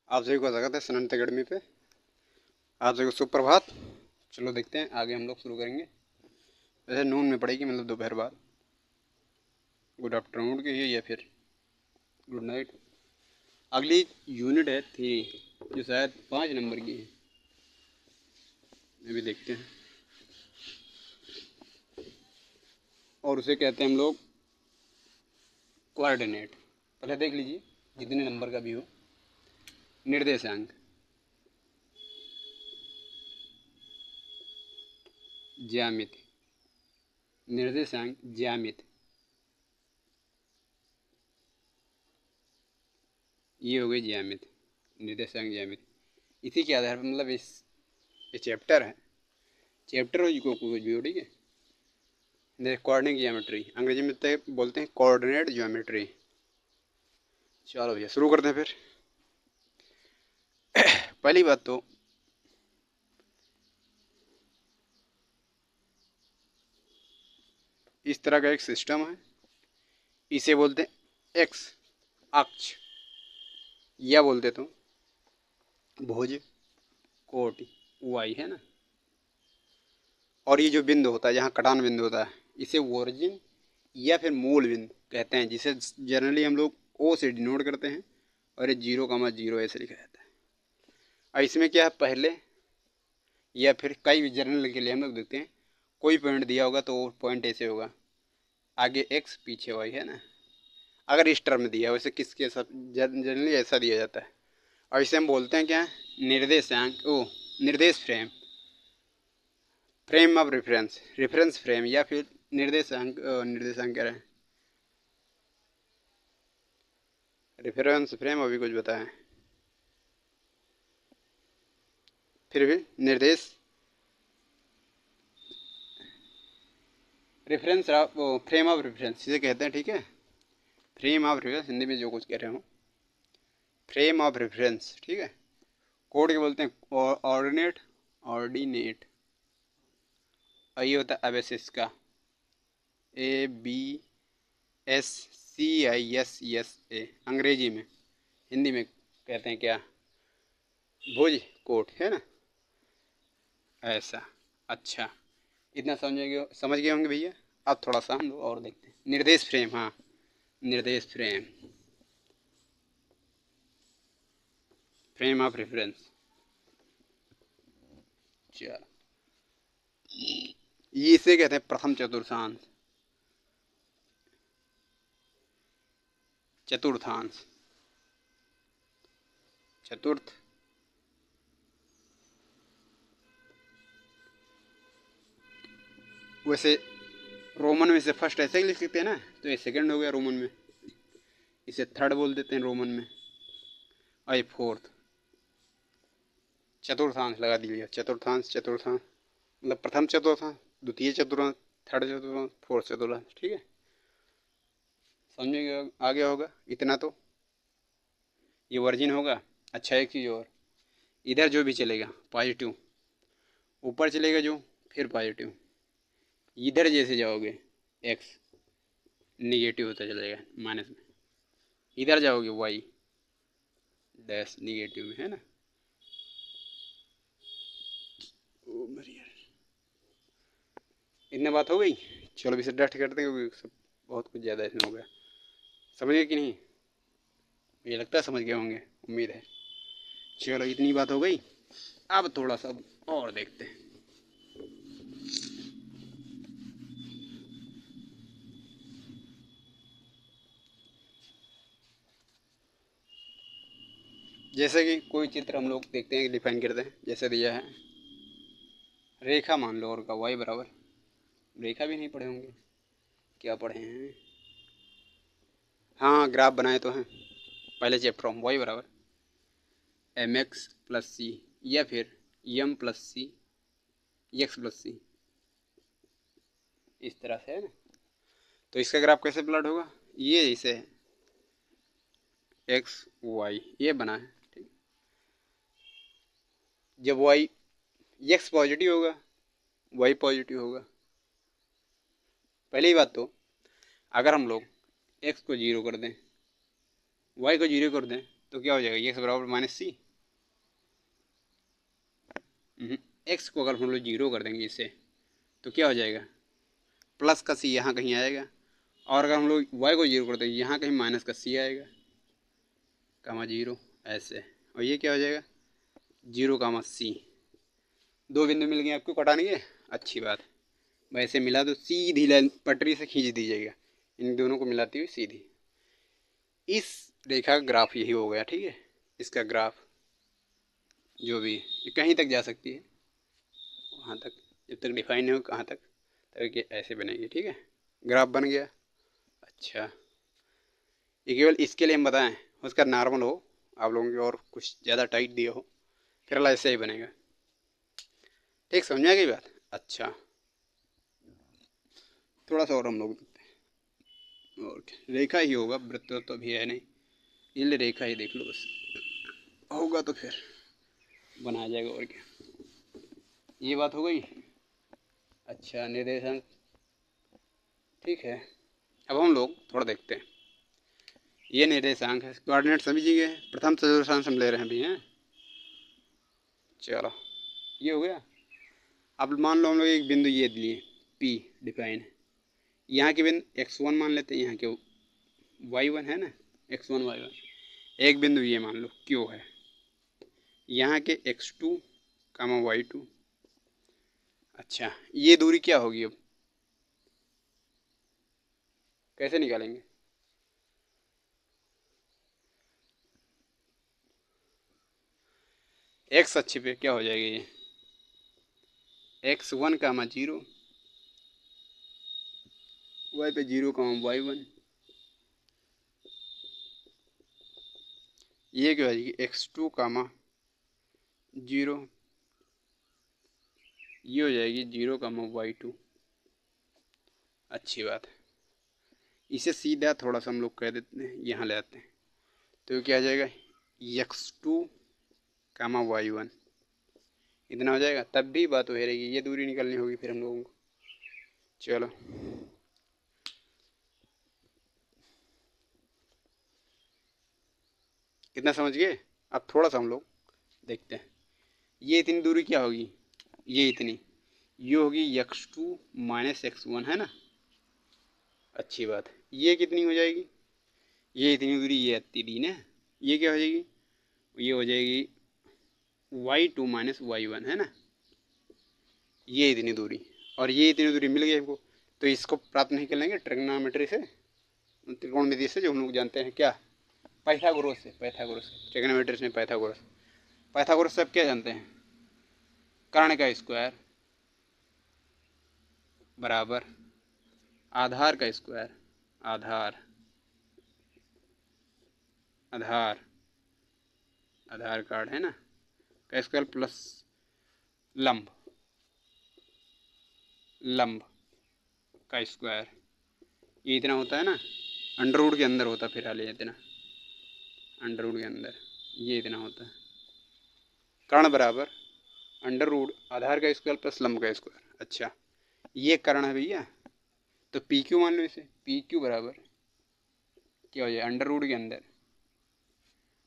आप सभी को स्वागत है सनंत अकेडमी पे। आप सभी को सुप्रभात। चलो देखते हैं आगे हम लोग शुरू करेंगे। वैसे नून में पड़ेगी, मतलब दोपहर बाद। गुड आफ्टरनून की है या फिर गुड नाइट। अगली यूनिट है 3, जो शायद 5 नंबर की है। अभी देखते हैं। और उसे कहते हैं हम लोग कोऑर्डिनेट। पहले देख लीजिए जितने नंबर का भी हो। निर्देशांक, ज्यामिति, निर्देशांक, ज्यामिति, ये हो गई ज्यामिति, निर्देशांक, ज्यामिति। इसी के आधार पर मतलब ये चैप्टर है। चैप्टर को कुछ भी हो, ठीक है। कोऑर्डिनेट ज्योमेट्री, अंग्रेजी में तो बोलते हैं कोऑर्डिनेट ज्योमेट्री। चलो भैया शुरू करते हैं फिर। पहली बात तो इस तरह का एक सिस्टम है, इसे बोलते हैं एक्स अक्ष, या बोलते तो भुज कोटि, वाई है ना। और ये जो बिंदु होता है, जहाँ कटान बिंदु होता है, इसे ओरिजिन या फिर मूल बिंदु कहते हैं, जिसे जनरली हम लोग ओ से डिनोट करते हैं। और ये 0,0 ऐसे लिखा जाता है। और इसमें क्या है, पहले या फिर कई भी जनरल के लिए हम लोग देखते हैं, कोई पॉइंट दिया होगा तो वो पॉइंट ऐसे होगा, आगे एक्स पीछे वाई, है ना। अगर इस टर्म में दिया, वैसे किसके साथ जनरली ऐसा दिया जाता है। और इसे हम बोलते हैं क्या, निर्देशांक, ओ निर्देश frame, frame of reference, reference frame, या फिर निर्देशांक, निर्देशांक कह रहे हैं, रेफरेंस फ्रेम। अभी कुछ बताएं, फिर भी निर्देश, रेफरेंस, फ्रेम ऑफ रेफरेंस इसे कहते हैं, ठीक है। फ्रेम ऑफ रेफरेंस, हिंदी में जो कुछ कह रहे हो, फ्रेम ऑफ रेफरेंस, ठीक है। कोड के बोलते हैं ऑर्डिनेट, ऑर्डिनेट। और ये होता है अबेसिस का, ABSCISSA अंग्रेजी में। हिंदी में कहते हैं क्या, भुज कोट, है ना, ऐसा। अच्छा, इतना समझ गए होंगे भैया। अब थोड़ा सा हम लोग और देखते हैं। निर्देश फ्रेम, हाँ, निर्देश फ्रेम, फ्रेम ऑफ रेफरेंस। चलो, ये इसे कहते हैं प्रथम चतुर्थांश, चतुर्थांश, चतुर्थ, वैसे रोमन में से फर्स्ट ऐसे ही लिख सकते हैं ना, तो ये सेकंड हो गया रोमन में, इसे थर्ड बोल देते हैं रोमन में। और ये फोर्थ, चतुर्थांश लगा दीजिए। चतुर्थांश, चतुर्थांश मतलब प्रथम चतुर्थांश, द्वितीय चतुर्थांश, थर्ड चतुर्थांश, फोर्थ चतुर्थांश, ठीक है। समझिए आ गया होगा इतना तो। ये वर्जिन होगा। अच्छा, एक चीज़ और, इधर जो भी चलेगा पॉजिटिव, ऊपर चलेगा जो, फिर पॉजिटिव। इधर जैसे जाओगे एक्स निगेटिव होता चलेगा, माइनस में। इधर जाओगे वाई डैश निगेटिव में, है ना। ओ मरिया, इतना बात हो गई। चलो इसे डस्ट करते हैं, क्योंकि सब बहुत कुछ ज़्यादा इसमें हो गया। समझ गए कि नहीं, ये लगता है समझ गए होंगे, उम्मीद है। चलो इतनी बात हो गई। अब थोड़ा सा और देखते हैं। जैसे कि कोई चित्र हम लोग देखते हैं, डिफाइन करते हैं, जैसे दिया है रेखा, मान लो, और का वाई बराबर, रेखा भी नहीं पढ़े होंगे, क्या पढ़े हैं, हाँ ग्राफ बनाए तो हैं पहले चैप्टर में। वाई बराबर mx+c, या फिर m+c, x+c, इस तरह से, है ना। तो इसका ग्राफ कैसे प्लॉट होगा, ये इसे एक्स वाई ये बना है, ठीक। जब वाई, एक्स पॉजिटिव होगा, वाई पॉजिटिव होगा। पहली बात तो, अगर हम लोग एक्स को 0 कर दें, वाई को 0 कर दें, तो क्या हो जाएगा, एक्स बराबर माइनस सी। एक्स को अगर हम लोग जीरो कर देंगे इससे तो क्या हो जाएगा, प्लस का सी यहाँ कहीं आएगा, और अगर हम लोग वाई को जीरो कर देंगे यहाँ कहीं माइनस का सी आएगा, कामा जीरो ऐसे, और ये क्या हो जाएगा, जीरो कामा सी। दो बिंदु मिल गए आपको, कटाने के, अच्छी बात। वैसे मिला तो सीधी लाइन पटरी से खींच दीजिएगा, इन दोनों को मिलाती हुई सीधी। इस रेखा का ग्राफ यही हो गया, ठीक है। इसका ग्राफ जो भी ये कहीं तक जा सकती है, वहाँ तक, जब तक डिफाइन नहीं हो कहाँ तक, तब ऐसे बनेगी, ठीक है। ग्राफ बन गया। अच्छा, ये केवल इसके लिए हम बताएं, उसका नॉर्मल हो आप लोगों की, और कुछ ज़्यादा टाइट दिया हो, फिर ऐसे ही बनेगा, ठीक, समझ में आ गई बात। अच्छा, थोड़ा सा और हम लोग देखते हैं, और रेखा ही होगा, वृत्त तो अभी है नहीं, इसलिए रेखा ही देख लो बस, होगा तो फिर बनाया जाएगा, और क्या। ये बात हो गई। अच्छा, निर्देशांक, ठीक है। अब हम लोग थोड़ा देखते हैं, ये निर्देशांक है, कोऑर्डिनेट समझिए, प्रथम चतुर्थांश हम ले रहे हैं अभी, हैं। चलो, ये हो गया। अब मान लो हम लोग एक बिंदु ये लिए, पी डिफाइन है, यहाँ के बिंदु x1 मान लेते हैं, यहाँ के y1 है ना, x1 y1। एक बिंदु ये मान लो Q है, यहाँ के x2 कामा y2। अच्छा, ये दूरी क्या होगी, अब कैसे निकालेंगे, x अक्ष पे क्या हो जाएगी, ये x1 कामा 0, y पे 0 कामा y1, ये क्या हो जाएगी x2 कामा 0, ये हो जाएगी 0 कामा y2। अच्छी बात है, इसे सीधा थोड़ा सा हम लोग कह देते हैं, यहाँ ले आते हैं, तो क्या आ जाएगा x2 कामा y1, इतना हो जाएगा। तब भी बात वही रहेगी, ये दूरी निकलनी होगी फिर हम लोगों को। चलो, कितना समझ गए। अब थोड़ा सा हम लोग देखते हैं, ये इतनी दूरी क्या होगी, ये इतनी, ये होगी x2 माइनस x1, है ना। अच्छी बात है, ये कितनी हो जाएगी, ये इतनी दूरी, ये इतनी दी ना, ये क्या हो जाएगी, ये हो जाएगी y2 माइनस y1, है ना। ये इतनी दूरी, और ये इतनी दूरी मिल गई हमको, तो इसको प्राप्त नहीं कर लेंगे ट्रिग्नोमेट्री से, त्रिकोणमिति से, जो हम लोग जानते हैं क्या, पाइथागोरस से, पाइथागोरस, ट्रिग्नोमेट्री में पाइथागोरस। पाइथागोरस से आप क्या जानते हैं, कर्ण का स्क्वायर बराबर आधार का स्क्वायर, आधार, आधार, आधार कार्ड है ना, का स्क्वायर प्लस लंब, लंब का स्क्वायर, ये इतना होता है ना, अंडर रूट के अंदर होता है, फिर हाल इतना, अंडर रूट के अंदर ये इतना होता है, कर्ण बराबर अंडर रूट आधार का स्क्वायर प्लस लंब का स्क्वायर। अच्छा, ये कर्ण है भैया, तो पी क्यू मान लो इसे, पी क्यू बराबर क्या हो जाए, अंडर रूट के अंदर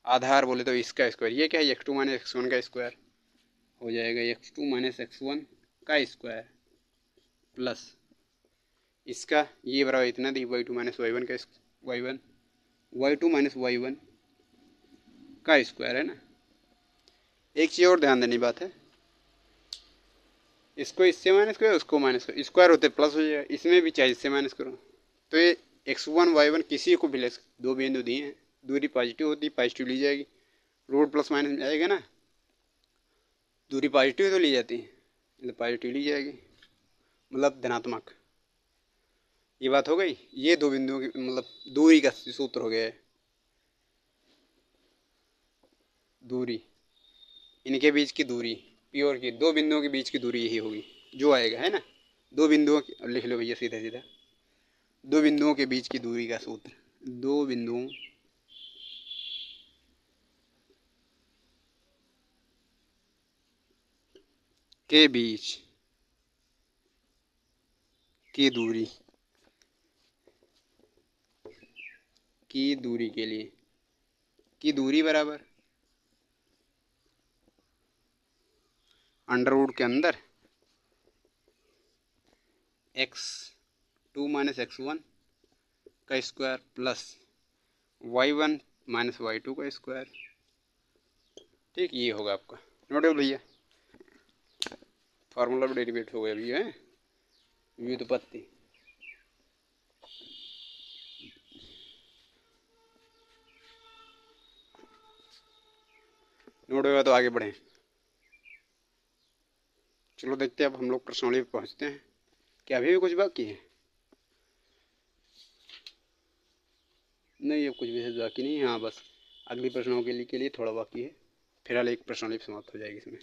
आधार बोले तो इसका स्क्वायर, ये क्या है x2 माइनस x1 का स्क्वायर, हो जाएगा x2 माइनस x1 का स्क्वायर प्लस इसका, ये बराबर इतना दी y2 माइनस y1 का y1, y2 माइनस y1 का स्क्वायर, है ना। एक चीज़ और ध्यान देने की बात है, इसको इससे माइनस करो, उसको माइनस करो, स्क्वायर होते प्लस हो जाएगा, इसमें भी चाहे इससे माइनस करो, तो ये x1 y1 किसी को भी ले, दो बिंदु दिए हैं, दूरी पॉजिटिव होती है, पॉजिटिव ली जाएगी, रूट प्लस माइनस में आएगा ना, दूरी पॉजिटिव तो ली जाती है, मतलब पॉजिटिव ली जाएगी, मतलब धनात्मक। ये बात हो गई, ये दो बिंदुओं की मतलब दूरी का सूत्र हो गया है, दूरी, इनके बीच की दूरी, प्योर की दो बिंदुओं के बीच की दूरी यही होगी जो आएगा, है ना। दो बिंदुओं की, लिख लो भैया सीधा सीधा, दो बिंदुओं के बीच की दूरी का सूत्र, दो बिंदुओं के बीच की दूरी, की दूरी के लिए की दूरी बराबर अंडर रूट के अंदर x2 माइनस x1 का square plus y1 minus y2 का स्क्वायर। ठीक, ये होगा आपका। नोट हो भैया, फार्मूला भी डेरिवेट हो गया भैया है व्युत्पत्ति। नोट होगा तो आगे बढ़ें। चलो देखते हैं अब हम लोग प्रश्नावली पे पहुँचते हैं। क्या अभी भी कुछ बाकी है? नहीं, अब कुछ विशेष बाकी नहीं। हाँ, बस अगली प्रश्नावली के लिए थोड़ा बाकी है, फिलहाल एक प्रश्नावली समाप्त हो जाएगी इसमें।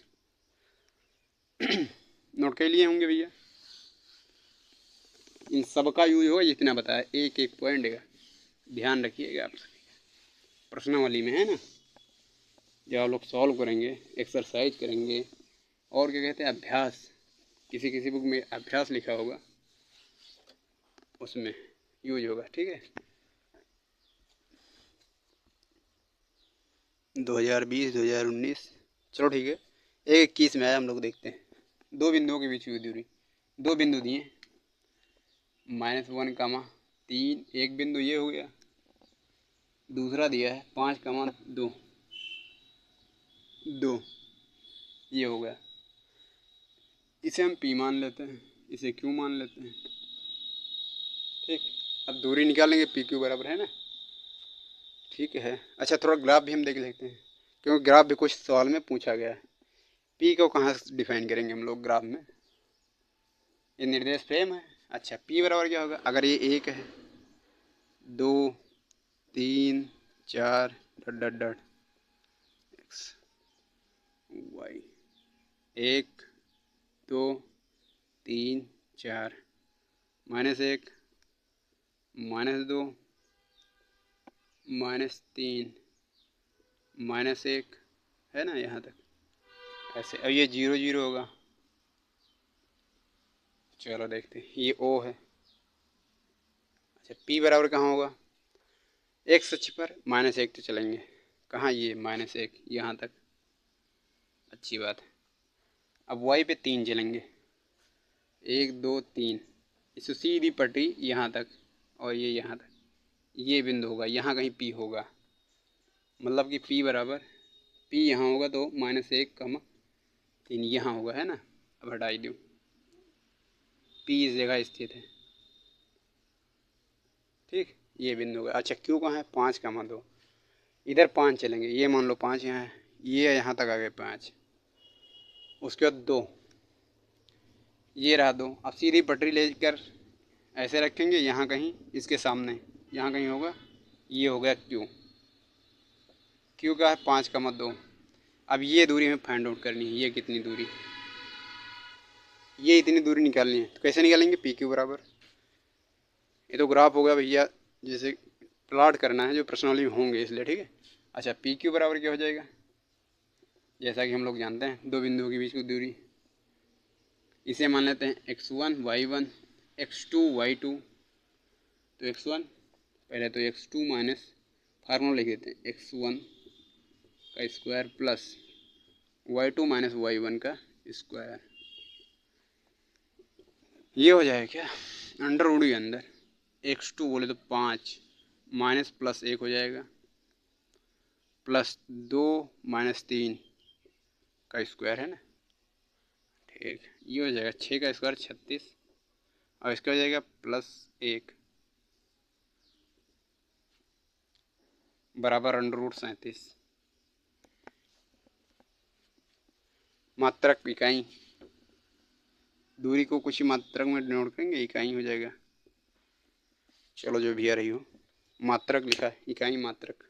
नोट कर लिए होंगे भैया, इन सब का यूज होगा जितना बताया, एक एक पॉइंट का ध्यान रखिएगा आप प्रश्नावली में, है ना। जब आप लोग सॉल्व करेंगे, एक्सरसाइज करेंगे, और क्या कहते हैं अभ्यास, किसी किसी बुक में अभ्यास लिखा होगा उसमें यूज होगा। ठीक है, 2020 2019, चलो ठीक है। 1:21 में आया, हम लोग देखते हैं। दो बिंदुओं के बीच की दूरी, दो बिंदु दिए -1, 3, एक बिंदु ये हो गया, दूसरा दिया है 5, 2 ये हो गया। इसे हम P मान लेते हैं, इसे Q मान लेते हैं। ठीक, अब दूरी निकालेंगे PQ बराबर, है ना। ठीक है, अच्छा थोड़ा ग्राफ भी हम देख लेते हैं, क्योंकि ग्राफ भी कुछ सवाल में पूछा गया है। P को कहाँ से डिफाइन करेंगे हम लोग ग्राफ में? ये निर्देश फ्रेम है। अच्छा, P बराबर क्या होगा? अगर ये 1 है, 2, 3, 4 dot dot dot x y, 1, 2, 3, 4, -1, -2, -3, -1, है ना, यहाँ तक ऐसे। अब ये 0 0 होगा। चलो देखते हैं, ये O है। अच्छा, P बराबर कहाँ होगा? x अक्ष पर -1 तो चलेंगे, कहाँ ये -1 यहाँ तक, अच्छी बात है। अब y पे 3 चलेंगे, 1 2 3, इससे सीधी पटरी यहाँ तक, और ये यहाँ तक, ये बिंदु होगा, यहाँ कहीं P होगा। मतलब कि P बराबर, P यहाँ होगा तो -1, 3 यहाँ होगा, है ना। अब हटाई दूँ, P इस जगह स्थित है। ठीक, ये बिंदु होगा। अच्छा, Q कहाँ है? 5, 2, इधर 5 चलेंगे, ये मान लो 5 यहाँ है, ये यहाँ तक आ गए 5, उसके बाद 2, ये रहा 2। अब सीधी पटरी लेकर ऐसे रखेंगे, यहाँ कहीं इसके सामने, यहाँ कहीं होगा, ये हो गया Q। Q का है 5, 2। अब ये दूरी हमें फाइंड आउट करनी है, ये कितनी दूरी, ये इतनी दूरी निकालनी है। तो कैसे निकालेंगे? PQ बराबर, ये तो ग्राफ हो गया भैया, जैसे प्लॉट करना है जो प्रश्नावली में होंगे, इसलिए ठीक है। अच्छा, PQ बराबर क्या हो जाएगा? जैसा कि हम लोग जानते हैं, दो बिंदुओं के बीच की दूरी, इसे मान लेते हैं x1 y1 x2 y2। तो x1 पहले तो x2 माइनस, फार्मूला लिख देते हैं, x1 का square plus y2 minus y1 का स्क्वायर। ये हो जाएगा क्या? अंडर रूट के अंदर x2 बोले तो 5 माइनस प्लस 1 हो जाएगा, प्लस 2 माइनस 3 का स्क्वायर, है ना। ठीक, ये हो जाएगा 6 का स्क्वायर 36, और इसका हो जाएगा +1 बराबर अंडर रूट 37। मात्रक इकाई, दूरी को कुछ ही मात्रक में डिनोट करेंगे, इकाई हो जाएगा। चलो जो भी आ रही हो, मात्रक लिखा है, इकाई मात्रक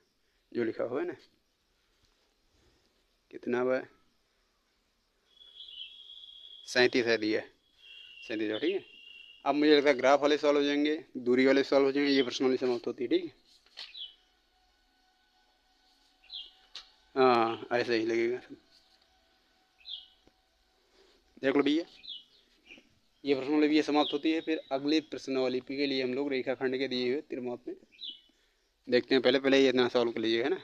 जो लिखा हुआ है ना, कितना हुआ? 37 है दिया, 37। ठीक है, अब मुझे लगता है ग्राफ वाले सॉल्व हो जाएंगे, दूरी वाले सॉल्व हो जाएंगे, ये प्रश्नावली समाप्त होती है। ठीक है, हाँ ऐसे ही लगेगा। देख लो भैया, ये प्रश्नावली भी ये समाप्त होती है। फिर अगली प्रश्नावली के लिए हम लोग रेखाखंड के दिए हुए त्रिमाप में देखते हैं। पहले ये इतना सॉल्व कर लीजिएगा, है ना।